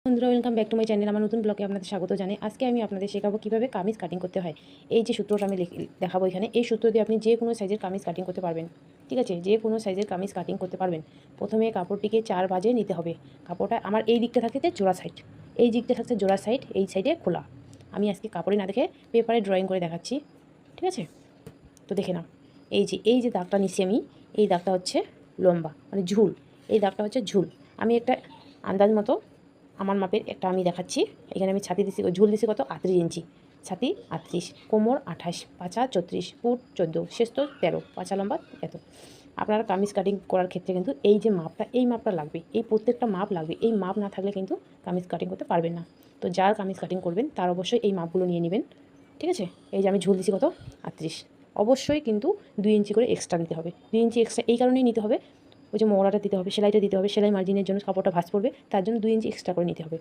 বন্ধুরা, welcome back to my channel. আমার নতুন ব্লগে আপনাদের স্বাগত জানাই। আজকে আমি আপনাদের শেখাবো কীভাবে কামিজ কাটিং করতে হয়। এই যে সূত্রটা আমি দেখাবো এখানে, এই সূত্র দিয়ে আপনি যে কোনো সাইজের কামিজ কাটিং করতে পারবেন। ঠিক আছে, যে কোনো সাইজের কামিজ কাটিং করতে পারবেন। প্রথমে কাপড়টিকে 4 ভাঁজে নিতে হবে। কাপড়টা আমার এই দিকটা থাকছে জোড়া সাইড, এই দিকটা থাকছে জোড়া সাইড, এই সাইডে খোলা। আমি আজকে কাপড়ে না দেখে পেপারে ড্রয়িং করে দেখাচ্ছি। ঠিক আছে, তো দেখে নাও। এই যে দাগটা নিচ্ছি আমি, এই দাগটা হচ্ছে লম্বা মানে ঝুল, এই দাগটা হচ্ছে ঝুল। আমি একটা আন্দাজ মতো আমার মাপের একটা আমি দেখাচ্ছি। এখানে আমি ছাতি দিছি, ঝুল দিছি কত 38 ইঞ্চি, ছাতি 38, কোমর 28, পাছা 34, পুট 14, শেষ তো 13, পাছা লম্বা এত। আপনারা কামিজ কাটিং করার ক্ষেত্রে কিন্তু এই যে মাপটা, এই মাপটা লাগবে, এই প্রত্যেকটা মাপ লাগবে। এই মাপ না থাকলে কিন্তু কামিজ কাটিং করতে পারবেন না। তো যার কামিজ কাটিং করবেন তার অবশ্যই এই মাপগুলো নিয়ে নেবেন। ঠিক আছে, এই যে আমি ঝুল দিছি কত 38, অবশ্যই কিন্তু 2 ইঞ্চি করে এক্সট্রা নিতে হবে। 2 ইঞ্চি এক্সট্রা এই কারণেই নিতে হবে, ওই যে মোড়াটা দিতে হবে, সেলাইটা দিতে হবে, সেলাই মার্জিনের জন্য কাপড়টা ভাঁজ পড়বে, তার জন্য 2 ইঞ্চি এক্সট্রা করে নিতে হবে।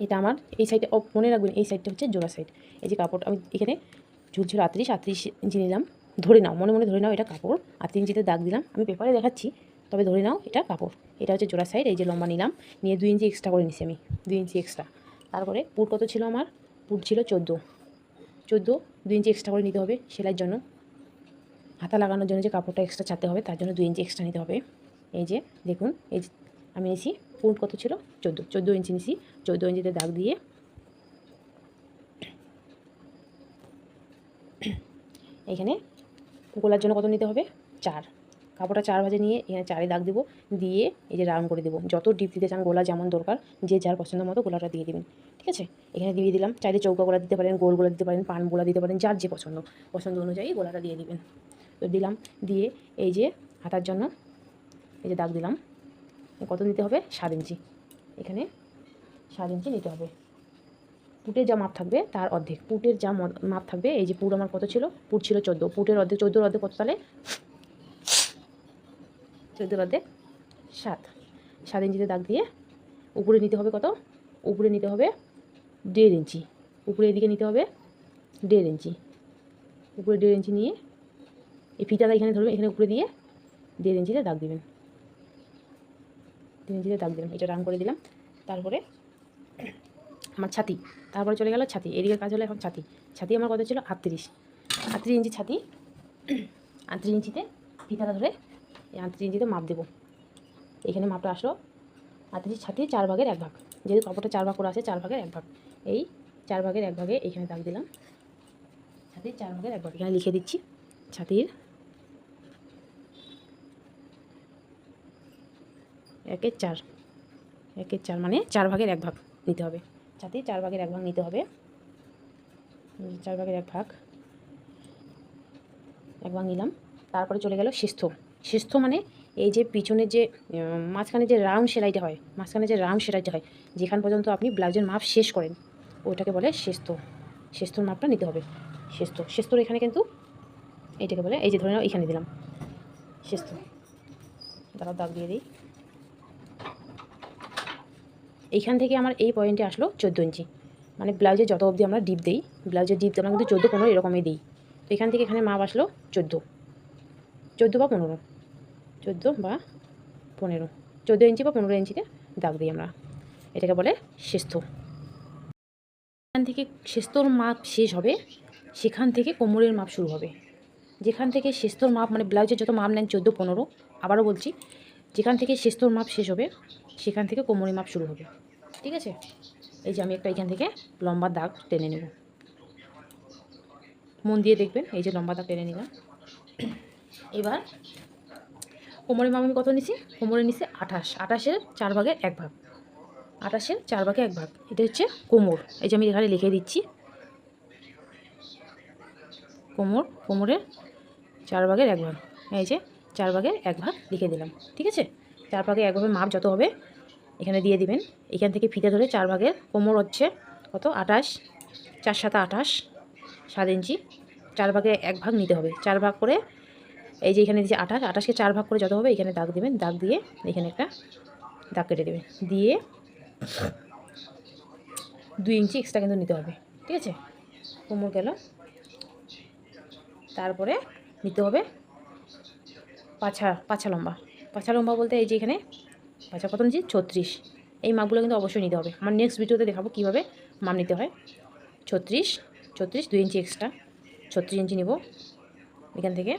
এটা আমার এই সাইডে মনে রাখবেন, এই সাইডটা হচ্ছে জোড়া সাইড। এই যে কাপড়টা আমি এখানে ঝুলছিল 38 ইঞ্চি নিলাম, ধরে নাও, মনে মনে ধরে নাও এটা কাপড়। 38 ইঞ্চিতে দাগ দিলাম, আমি পেপারে দেখাচ্ছি, তবে ধরে নাও এটা কাপড়। এটা হচ্ছে জোড়া সাইড। এই যে লম্বা নিলাম, নিয়ে 2 ইঞ্চি এক্সট্রা করে নিছি আমি, 2 ইঞ্চি এক্সট্রা। তারপরে পুট কত ছিল আমার, পুট ছিল 14, 2 ইঞ্চি এক্সট্রা করে নিতে হবে সেলাইয়ের জন্য। হাতা লাগানোর জন্য যে কাপড়টা এক্সট্রা ছাড়তে হবে, তার জন্য 2 ইঞ্চি এক্সট্রা নিতে হবে। এই যে দেখুন, এই যে আমি নিছি, পুট কত ছিল 14 ইঞ্চি নিছি। 14 ইঞ্চিতে দাগ দিয়ে এখানে গোলার জন্য কত নিতে হবে 4, কাপড়টা 4 ভাঁজে নিয়ে এখানে 4-এ দাগ দেবো, দিয়ে এই যে রাউন্ড করে দেবো। যত ডিপ দিতে চান গোলা যেমন দরকার, যে যার পছন্দ মতো গোলাটা দিয়ে দেবেন। ঠিক আছে, এখানে দিয়ে দিলাম। চাইলে চৌকা গোলা দিতে পারেন, গোল গোলা দিতে পারেন, পান গোলা দিতে পারেন, যার যে পছন্দ অনুযায়ী গোলাটা দিয়ে দিবেন। তো দিলাম, দিয়ে এই যে হাতার জন্য এই যে দাগ দিলাম, কত নিতে হবে 7 ইঞ্চি, এখানে 7 ইঞ্চি নিতে হবে। পুটের যা মাপ থাকবে তার অর্ধেক, পুটের যা মাপ থাকবে, এই যে পুট আমার কত ছিল, পুট ছিল 14, পুটের অর্ধেক, 14-র অর্ধেক কত, তাহলে 14-র অর্ধেক 7 ইঞ্চিতে দাগ দিয়ে উপরে নিতে হবে কত, উপরে নিতে হবে 1.5 ইঞ্চি, উপরে এদিকে নিতে হবে 1.5 ইঞ্চি, উপরে 1.5 ইঞ্চি নিয়ে এই ফিতাটা এখানে ধরবেন, এখানে উপরে দিয়ে 1.5 ইঞ্চিতে দাগ দেবেন। 1.5 ইঞ্চিতে দাগ দিলাম, এটা রাউন্ড করে দিলাম। তারপরে আমার ছাতি, তারপরে চলে গেল ছাতি, এদিকে কাজ হলো এখন ছাতি। ছাতি আমার কত ছিল 38 ইঞ্চি ছাতি। 38 ইঞ্চিতে ফিতাটা ধরে এই 38 ইঞ্চিতে মাপ দেবো। এখানে মাপটা আসলো 38, ছাতি 4 ভাগের 1 ভাগ, যেহেতু কাপড়টা 4 ভাগ করে আছে, 4 ভাগের 1 ভাগ, এই 4 ভাগের 1 ভাগে এখানে দাগ দিলাম। ছাতির 4 ভাগের 1 ভাগ এখানে লিখে দিচ্ছি, ছাতির 1/4 মানে 4 ভাগের 1 ভাগ নিতে হবে। ছাতির 4 ভাগের 1 ভাগ নিতে হবে, 4 ভাগের 1 ভাগ নিলাম। তারপরে চলে গেল শেষ্ঠ মানে এই যে পিছনের যে মাঝখানে যে রাউন্ড সেলাইটা হয়, যেখান পর্যন্ত আপনি ব্লাউজের মাপ শেষ করেন, ওটাকে বলে শেষ্ঠর মাপটা নিতে হবে। শেষ্ঠর এখানে কিন্তু এইটাকে বলে, এই যে ধরে নাও এখানে দিলাম শেষ্ঠ, তারা দাগ দিয়ে দিই। এইখান থেকে আমার এই পয়েন্টে আসলো 14 ইঞ্চি, মানে ব্লাউজে যত অবধি আমরা ডিপ দিই, ব্লাউজের ডিপ আমরা কিন্তু 14-15 এরকমই দিই। তো এখান থেকে এখানে মাপ আসলো 14 বা 15, 14 বা 15, 14 ইঞ্চি বা 15 ইঞ্চিতে দাগ দিই আমরা, এটাকে বলে শেষ্ঠ। এখান থেকে শেষ্ঠর মাপ শেষ হবে, সেখান থেকে কোমরের মাপ শুরু হবে। যেখান থেকে শেষ্ঠর মাপ মানে ব্লাউজের যত মাপ নেন 14-15, আবারও বলছি, যেখান থেকে শেষ্ঠর মাপ শেষ হবে সেখান থেকে কোমরের মাপ শুরু হবে। ঠিক আছে, এই যে আমি একটা এখান থেকে লম্বা দাগ টেনে নেব, মন দিয়ে দেখবেন, এই যে লম্বা দাগ টেনে নিলাম। এবার কোমরের মাপ আমি কত নিছি, কোমরে নিছি 28-এর 4 ভাগের 1 ভাগ, 28-এর 4 ভাগে 1 ভাগ, এটা হচ্ছে কোমর। এই যে আমি এখানে লিখে দিচ্ছি, কোমরের 4 ভাগের 1 ভাগ, এই যে 4 ভাগের 1 ভাগ লিখে দিলাম। ঠিক আছে, 4 ভাগে 1 ভাগের মাপ যত হবে এখানে দিয়ে দিবেন। এখান থেকে ফিতে ধরে 4 ভাগের, কোমর হচ্ছে কত 28, 4-7 28, 7 ইঞ্চি, 4 ভাগে 1 ভাগ নিতে হবে। 4 ভাগ করে এই যে এখানে দিয়েছি 28-কে 4 ভাগ করে যত হবে এখানে দাগ দেবেন, দাগ দিয়ে এখানে একটা দাগ কেটে দেবেন, দিয়ে 2 ইঞ্চি এক্সট্রা কিন্তু নিতে হবে। ঠিক আছে, কোমর গেল। তারপরে নিতে হবে পাছা লম্বা বলতে এই যে এখানে পাছা কত নিচ্ছি 36, এই মাপগুলো কিন্তু অবশ্যই নিতে হবে। আমার নেক্সট ভিডিওতে দেখাবো কীভাবে মাপ নিতে হয়। 36 36 2 ইঞ্চি এক্সট্রা 36 ইঞ্চি নেব। এখান থেকে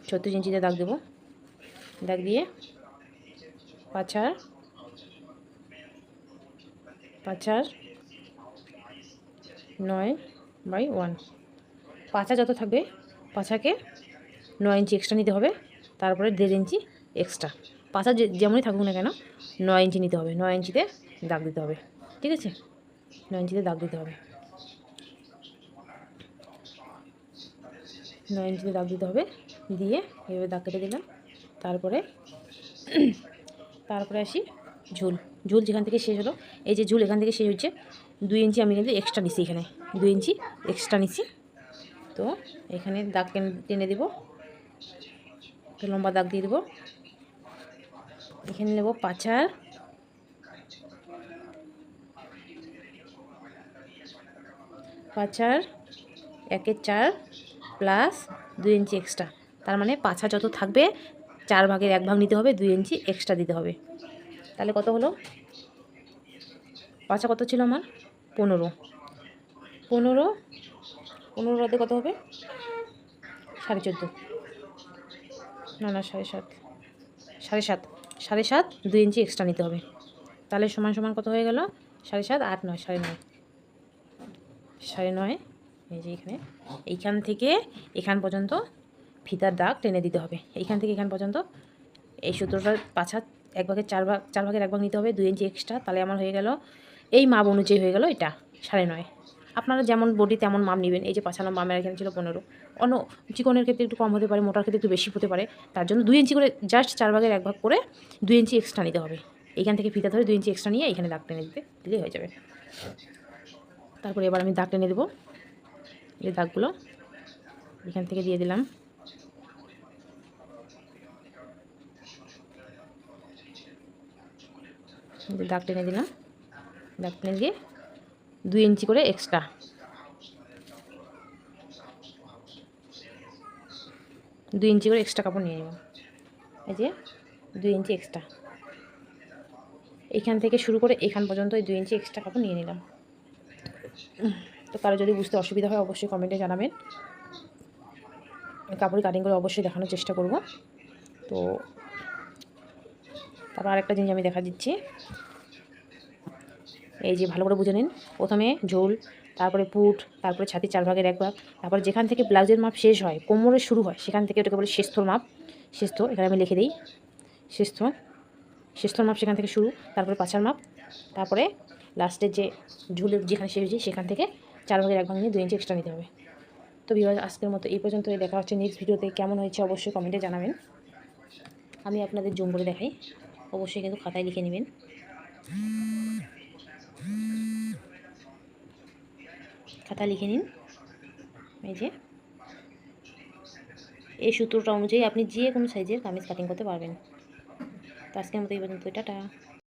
36 ইঞ্চিতে দাগ দেবো। দাগ দিয়ে পাছার 9/1 পাছা যত থাকবে পাছাকে 9 ইঞ্চি এক্সট্রা নিতে হবে। তারপরে 1.5 ইঞ্চি এক্সট্রা, পাছা যেমনই থাকুক না কেন 9 ইঞ্চি নিতে হবে। 9 ইঞ্চিতে দাগ দিতে হবে, ঠিক আছে? 9 ইঞ্চিতে দাগ দিতে হবে, 9 ইঞ্চিতে দাগ দিতে হবে। দিয়ে এভাবে দাগ কেটে দিলাম। তারপরে আসি ঝুল। ঝুল যেখান থেকে শেষ হলো, এই যে ঝুল এখান থেকে শেষ হচ্ছে 2 ইঞ্চি আমি কিন্তু এক্সট্রা নিচ্ছি, এখানে 2 ইঞ্চি এক্সট্রা নিচ্ছি। তো এখানে দাগ টেনে দেবো, লম্বা দাগ দিয়ে দেবো। এখানে নেব পাছার 1/4 প্লাস 2 ইঞ্চি এক্সট্রা। তার মানে পাছা যত থাকবে 4 ভাগের 1 ভাগ নিতে হবে, 2 ইঞ্চি এক্সট্রা দিতে হবে। তাহলে কত হলো? পাছা কত ছিল আমার? 15 রাতে কত হবে? 14.5 না 7.5 2 ইঞ্চি এক্সট্রা নিতে হবে। তাহলে সমান সমান কত হয়ে গেল? 7.5 8 9 9.5 এই যে এইখান থেকে এখান পর্যন্ত ফিতার দাগ টেনে দিতে হবে। এইখান থেকে এখান পর্যন্ত এই সূত্রটার পাছা 4 ভাগের 1 ভাগ নিতে হবে, 2 ইঞ্চি এক্সট্রা। তাহলে আমার হয়ে গেল এই মাপ অনুযায়ী হয়ে গেল এটা 9.5। আপনারা যেমন বডি তেমন মাপ নেবেন। এই যে পাছা লম্বা আমার এখানে ছিল 15, অন্য চিকনের ক্ষেত্রে একটু কম হতে পারে, মোটার ক্ষেত্রে একটু বেশি হতে পারে। তার জন্য 2 ইঞ্চি করে জাস্ট 4 ভাগের 1 ভাগ করে 2 ইঞ্চি এক্সট্রা নিতে হবে। এইখান থেকে ফিতা ধরে 2 ইঞ্চি এক্সট্রা নিয়ে এখানে দাগ টেনে দিলেই হয়ে যাবে। তারপরে এবার আমি দাগ টেনে দেবো। এই দাগগুলো এখান থেকে দিয়ে দিলাম। দাগ টেনে দিলাম, দাগ টেনে দিয়ে 2 ইঞ্চি করে এক্সট্রা, 2 ইঞ্চি করে এক্সট্রা কাপড় নিয়ে নেব। এই যে 2 ইঞ্চি এক্সট্রা, এইখান থেকে শুরু করে এখান পর্যন্ত এই 2 ইঞ্চি এক্সট্রা কাপড় নিয়ে নিলাম। তো কারো যদি বুঝতে অসুবিধা হয় অবশ্যই কমেন্টে জানাবেন। কাপড় কাটিং করে অবশ্যই দেখানোর চেষ্টা করব। তো তারপর আরেকটা জিনিস আমি দেখা দিচ্ছি। এই যে ভালো করে বুঝে নিন। প্রথমে ঝোল, তারপরে পুট, তারপরে ছাতির 4 ভাগের 1 ভাগ, তারপর যেখান থেকে ব্লাউজের মাপ শেষ হয়, কোমরের শুরু হয়, সেখান থেকে ওটাকে বলে শেষথর মাপ। শেষথ এখানে আমি লিখে দিই, শেষথর মাপ সেখান থেকে শুরু, তারপরে পাছার মাপ, তারপরে লাস্টের যে ঝুলের যেখানে শেষ হয়েছে সেখান থেকে 4 ভাগের 1 ভাগ নিয়ে 2 ইঞ্চি এক্সট্রা নিতে হবে। তো ভিউয়ার্স, আজকের মতো এই পর্যন্ত। দেখা হচ্ছে নেক্সট ভিডিওতে। কেমন হয়েছে অবশ্যই কমেন্টে জানাবেন। আমি আপনাদের জুম করে দেখাই, অবশ্যই কিন্তু খাতায় লিখে নেবেন। খাতা লিখে নিন। এই যে এই সূত্রটা অনুযায়ী আপনি যে কোনো সাইজের কামিজ কাটিং করতে পারবেন। তো আজকের মতো এই পর্যন্ত, টাটা।